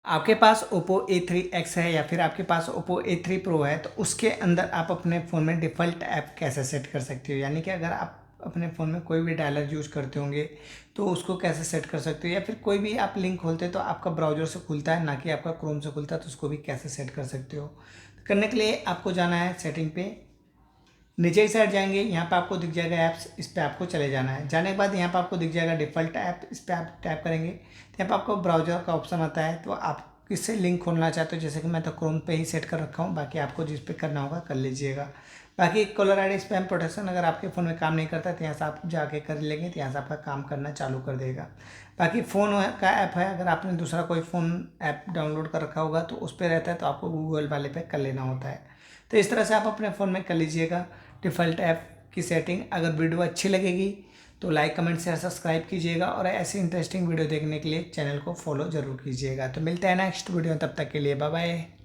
आपके पास Oppo a3x है या फिर आपके पास ओप्पो a3 प्रो है, तो उसके अंदर आप अपने फ़ोन में डिफ़ॉल्ट ऐप कैसे सेट कर सकते हो। यानी कि अगर आप अपने फ़ोन में कोई भी डायलर यूज़ करते होंगे तो उसको कैसे सेट कर सकते हो, या फिर कोई भी आप लिंक खोलते हो तो आपका ब्राउज़र से खुलता है ना कि आपका क्रोम से खुलता है, तो उसको भी कैसे सेट कर सकते हो। करने के लिए आपको जाना है सेटिंग पे, नीचे की साइड जाएंगे, यहाँ पे आपको दिख जाएगा ऐप्स, इस पर आपको चले जाना है। जाने के बाद यहाँ पे आपको दिख जाएगा डिफ़ॉल्ट ऐप, इस पर आप टैप करेंगे तो यहाँ पे आपको ब्राउज़र का ऑप्शन आता है। तो आप किससे लिंक खोलना चाहते हो, जैसे कि मैं तो क्रोम पे ही सेट कर रखा हूँ, बाकी आपको जिस पे करना होगा कर लीजिएगा। बाकी कॉलर आईडी स्पैम प्रोटेक्शन अगर आपके फ़ोन में काम नहीं करता तो यहाँ से आप जाके कर लेंगे, तो यहाँ से आपका काम करना चालू कर देगा। बाकी फ़ोन का ऐप है, अगर आपने दूसरा कोई फ़ोन ऐप डाउनलोड कर रखा होगा तो उस पर रहता है, तो आपको गूगल वाले पे कर लेना होता है। तो इस तरह से आप अपने फ़ोन में कर लीजिएगा डिफ़ॉल्ट ऐप की सेटिंग। अगर वीडियो अच्छी लगेगी तो लाइक कमेंट शेयर सब्सक्राइब कीजिएगा, और ऐसी इंटरेस्टिंग वीडियो देखने के लिए चैनल को फॉलो ज़रूर कीजिएगा। तो मिलते हैं नेक्स्ट वीडियो, तब तक के लिए बाय बाय।